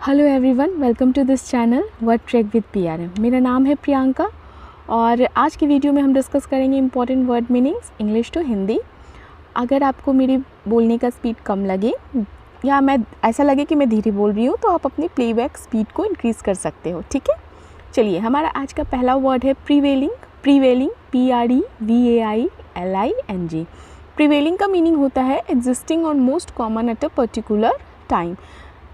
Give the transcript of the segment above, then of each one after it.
Hello everyone, welcome to this channel word track with PRM। मेरा नाम है प्रियंका और आज की वीडियो में हम डिस्कस करेंगे important word meanings English to Hindi. अगर आपको मेरी बोलने का स्पीड कम लगे या मैं ऐसा लगे कि मैं धीरे बोल रही हूँ तो आप अपनी प्लेबैक स्पीड को इंक्रीज़ कर सकते हो, ठीक है। चलिए, हमारा आज का पहला वर्ड है प्रीवेलिंग। Prevailing PREVAILING। प्रीवेलिंग का मीनिंग होता है एग्जिस्टिंग और most common at a particular time,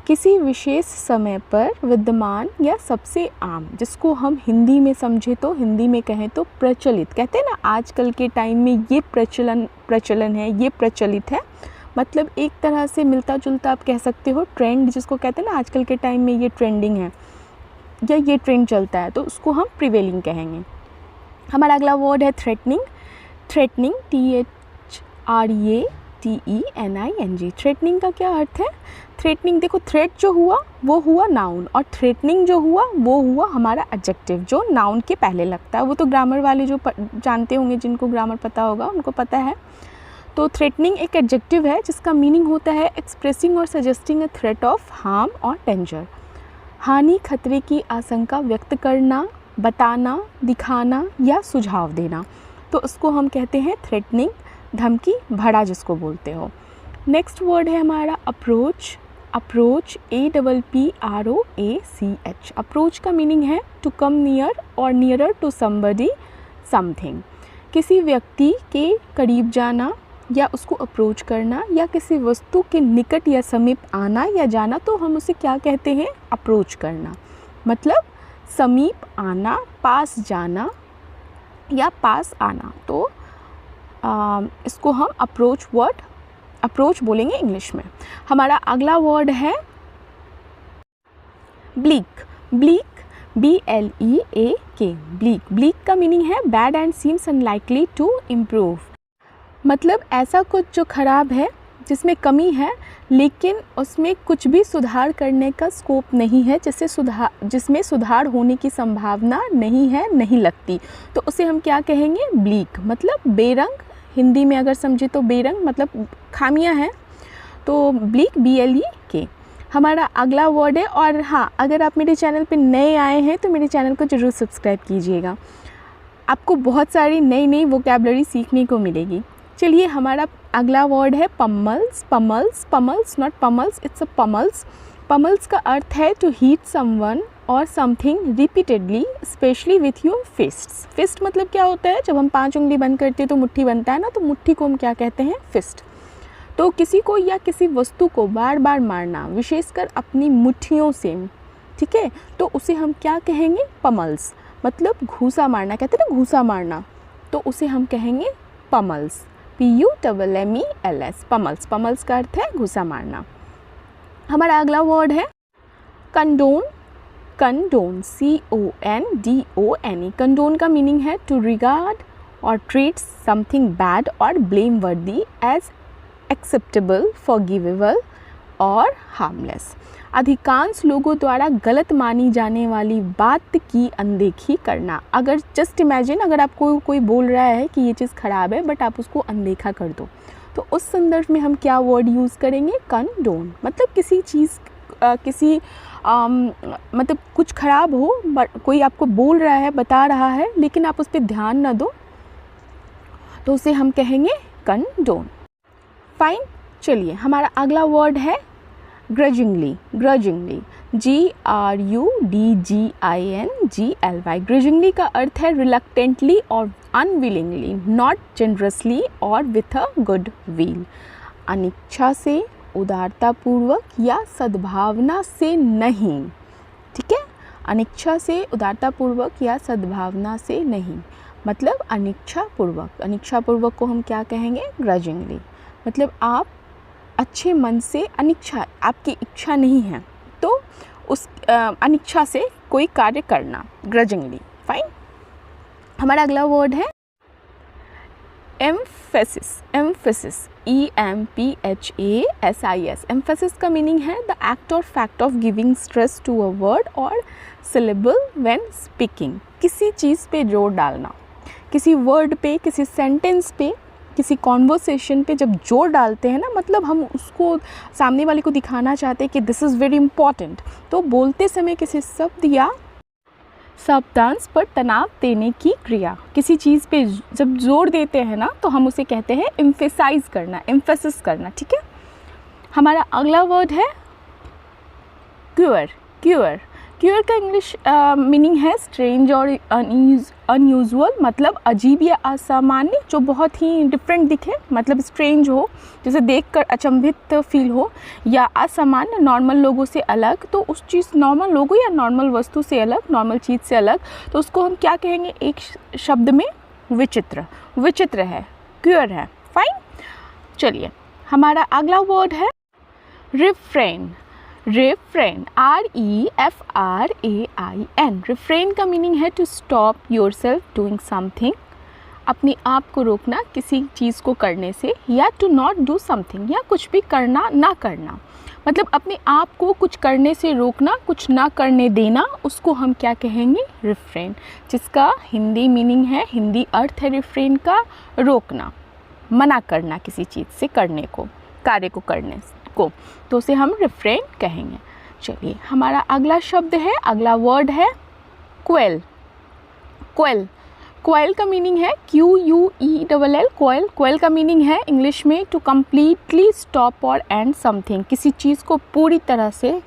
किसी विशेष समय पर विद्यमान या सबसे आम, जिसको हम हिंदी में समझे तो हिंदी में कहें तो प्रचलित। कहते हैं ना, आजकल के टाइम में ये प्रचलन है, ये प्रचलित है, मतलब एक तरह से मिलता जुलता आप कह सकते हो। ट्रेंड जिसको कहते हैं ना, आजकल के टाइम में ये ट्रेंडिंग है या ये ट्रेंड चलता है, तो उसको हम प्रिवेलिंग कहेंगे। हमारा अगला वर्ड है थ्रेटनिंग। Threatening THREATENING। थ्रेटनिंग का क्या अर्थ है? थ्रेटनिंग, देखो, थ्रेट जो हुआ वो हुआ नाउन और थ्रेटनिंग जो हुआ वो हुआ हमारा एडजेक्टिव जो नाउन के पहले लगता है। वो तो ग्रामर वाले जो जानते होंगे, जिनको ग्रामर पता होगा उनको पता है। तो थ्रेटनिंग एक एडजेक्टिव है जिसका मीनिंग होता है एक्सप्रेसिंग और suggesting a threat of harm और डेंजर। हानि, खतरे की आशंका व्यक्त करना, बताना, दिखाना या सुझाव देना, तो उसको हम कहते हैं थ्रेटनिंग। धमकी, भड़ा जिसको बोलते हो। नेक्स्ट वर्ड है हमारा अप्रोच। Approach APPROACH। अप्रोच का मीनिंग है टू कम नियर और नियरर टू समबडी समथिंग, किसी व्यक्ति के करीब जाना या उसको अप्रोच करना या किसी वस्तु के निकट या समीप आना या जाना, तो हम उसे क्या कहते हैं? अप्रोच करना, मतलब समीप आना, पास जाना या पास आना। तो इसको हम अप्रोच बोलेंगे इंग्लिश में। हमारा अगला वर्ड है bleak. Bleak BLEAK। Bleak, bleak का मीनिंग है bad and seems unlikely to improve, मतलब ऐसा कुछ जो खराब है, जिसमें कमी है लेकिन उसमें कुछ भी सुधार करने का स्कोप नहीं है, जिसमें सुधार होने की संभावना नहीं है, नहीं लगती, तो उसे हम क्या कहेंगे? ब्लीक, मतलब बेरंग। हिंदी में अगर समझे तो बेरंग मतलब खामियां हैं, तो ब्लीक BLEK। हमारा अगला वर्ड है, और हाँ, अगर आप मेरे चैनल पे नए आए हैं तो मेरे चैनल को ज़रूर सब्सक्राइब कीजिएगा, आपको बहुत सारी नई नई वोकैबुलरी सीखने को मिलेगी। चलिए, हमारा अगला वर्ड है पम्मल्स। पम्मल्स नॉट पमल्स, इट्स अ पमल्स। पमल्स का अर्थ है टू हीट समवन और something repeatedly, especially with your fists. Fist मतलब क्या होता है? जब हम 5 उंगली बंद करते हैं तो मुट्ठी बनता है ना, तो मुट्ठी को हम क्या कहते हैं? फिस्ट। तो किसी को या किसी वस्तु को बार बार मारना, विशेषकर अपनी मुट्ठियों से, ठीक है, तो उसे हम क्या कहेंगे? पमल्स, मतलब घूसा मारना। कहते हैं ना, घूसा मारना, तो उसे हम कहेंगे पमल्स। PUMMELS, पमल्स। पमल्स का अर्थ है घूसा मारना। हमारा अगला वर्ड है कंडोन। Condone CONDONE। कंडोन का मीनिंग है टू रिगार्ड और ट्रीट समथिंग बैड और ब्लेम वर्दी एज एक्सेप्टेबल, फॉरगिवेबल और हार्मलेस। अधिकांश लोगों द्वारा गलत मानी जाने वाली बात की अनदेखी करना। अगर जस्ट इमेजिन, अगर आपको कोई बोल रहा है कि ये चीज़ ख़राब है बट आप उसको अनदेखा कर दो, तो उस संदर्भ में हम क्या वर्ड यूज़ करेंगे? कंडोन। मतलब किसी चीज़ मतलब कुछ ख़राब हो बट कोई आपको बोल रहा है, बता रहा है, लेकिन आप उस पर ध्यान ना दो, तो उसे हम कहेंगे कंडोन। फाइन। चलिए, हमारा अगला वर्ड है ग्रजिंगली। ग्रजिंगली GRUDGINGLY। ग्रजिंगली का अर्थ है रिलक्टेंटली और अनविलिंगली, नॉट जनरसली और विथ अ गुड विल। अनिच्छा से, उदारतापूर्वक या सद्भावना से नहीं, ठीक है। अनिच्छा से, उदारतापूर्वक या सद्भावना से नहीं, मतलब अनिच्छापूर्वक। अनिच्छापूर्वक को हम क्या कहेंगे? ग्रजिंगली। मतलब आप अच्छे मन से, अनिच्छा, आपकी इच्छा नहीं है तो उस अनिच्छा से कोई कार्य करना, ग्रजिंगली। फाइन। हमारा अगला वर्ड है एम्फेसिस। Emphasis EMPHASIS। एम्फेसिस का मीनिंग है द एक्ट और fact of giving stress to a word और सिलेबल व्हेन स्पीकिंग। किसी चीज़ पे जोर डालना, किसी वर्ड पे, किसी सेंटेंस पे किसी कॉन्वर्सेशन पे जब जोर डालते हैं ना, मतलब हम उसको सामने वाले को दिखाना चाहते हैं कि दिस इज़ वेरी इंपॉर्टेंट, तो बोलते समय किसी शब्द या शब्दांश पर तनाव देने की क्रिया, किसी चीज़ पे जब जोर देते हैं ना तो हम उसे कहते हैं एम्फेसाइज करना, एम्फेसिस करना। ठीक है, हमारा अगला वर्ड है क्यूअर। क्यूअर क्यूअर का इंग्लिश मीनिंग है स्ट्रेंज और अनयूजुअल, मतलब अजीब या असामान्य, जो बहुत ही डिफरेंट दिखे, मतलब स्ट्रेंज हो, जैसे देखकर अचंभित फील हो, या असामान्य नॉर्मल लोगों से अलग, तो उस चीज़ नॉर्मल लोगों या नॉर्मल वस्तु से अलग, नॉर्मल चीज़ से अलग, तो उसको हम क्या कहेंगे एक शब्द में? विचित्र। विचित्र है, क्यूअर है। फाइन, चलिए हमारा अगला वर्ड है रिफ्रेन। Refrain, REFRAIN। रिफ्रेन का मीनिंग है to stop yourself doing something, अपने आप को रोकना किसी चीज़ को करने से, या टू नॉट डू समथिंग, या कुछ भी करना ना करना, मतलब अपने आप को कुछ करने से रोकना, कुछ ना करने देना, उसको हम क्या कहेंगे? रिफ्रेन, जिसका हिंदी मीनिंग है, हिंदी अर्थ है रिफ्रेन का रोकना, मना करना किसी चीज़ से करने को, कार्य को करने को, तो उसे हम रिफ्रेन कहेंगे। चलिए हमारा अगला शब्द है, अगला वर्ड है क्वेल। क्वेल, क्वेल का मीनिंग है QUELL, क्वेल। क्वेल का मीनिंग है इंग्लिश में टू कम्प्लीटली स्टॉप और एंड समथिंग, किसी चीज़ को पूरी तरह से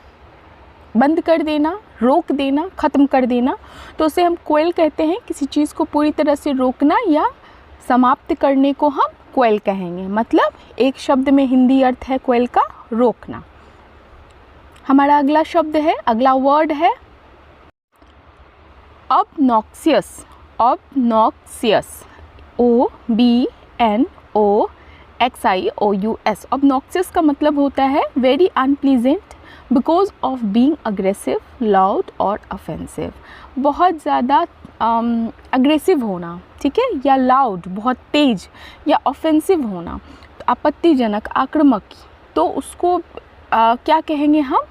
बंद कर देना, रोक देना, ख़त्म कर देना, तो उसे हम क्वेल कहते हैं। किसी चीज़ को पूरी तरह से रोकना या समाप्त करने को हम क्वेल कहेंगे, मतलब एक शब्द में हिंदी अर्थ है क्वेल का रोकना। हमारा अगला शब्द है, अगला वर्ड है ऑब्नॉक्सियस। Obnoxious, OBNOXIOUS। ऑब्नॉक्सियस का मतलब होता है very unpleasant because of being aggressive, loud और ऑफेंसिव, बहुत ज़्यादा अग्रेसिव होना, ठीक है, या लाउड बहुत तेज़, या ऑफेंसिव होना, आपत्तिजनक, आक्रामक, तो उसको क्या कहेंगे हम?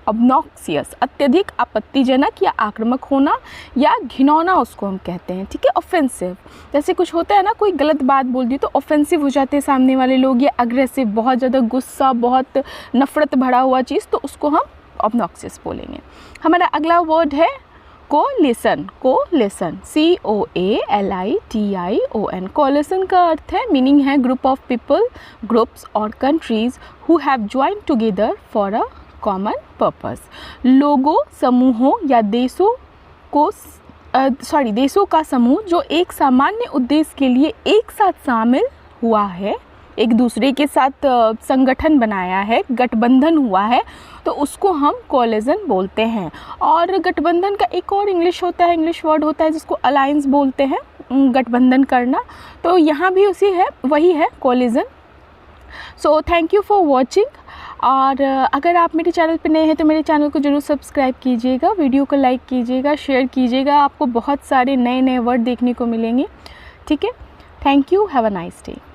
ऑब्नॉक्सियस, अत्यधिक आपत्तिजनक या आक्रामक होना या घिनौना उसको हम कहते हैं। ठीक है, ऑफेंसिव, जैसे कुछ होता है ना, कोई गलत बात बोल दी तो ऑफेंसिव हो जाते हैं सामने वाले लोग, या अग्रेसिव, बहुत ज़्यादा गुस्सा, बहुत नफ़रत भरा हुआ चीज़, तो उसको हम ऑब्नॉक्सियस बोलेंगे। हमारा अगला वर्ड है कोलिशन। Collision, COALITION। कोलिशन का अर्थ है, मीनिंग है ग्रुप ऑफ पीपल, ग्रुप्स और countries who have join together for a common purpose. लोगों, समूहों या देशों का समूह जो एक सामान्य उद्देश्य के लिए एक साथ शामिल हुआ है, एक दूसरे के साथ संगठन बनाया है, गठबंधन हुआ है, तो उसको हम कोलिशन बोलते हैं। और गठबंधन का एक और इंग्लिश वर्ड होता है जिसको अलायंस बोलते हैं, गठबंधन करना, तो यहाँ भी वही है collision. So thank you for watching, और अगर आप मेरे चैनल पर नए हैं तो मेरे चैनल को ज़रूर सब्सक्राइब कीजिएगा, वीडियो को लाइक कीजिएगा, शेयर कीजिएगा, आपको बहुत सारे नए वर्ड देखने को मिलेंगे। ठीक है, thank you, have a nice day.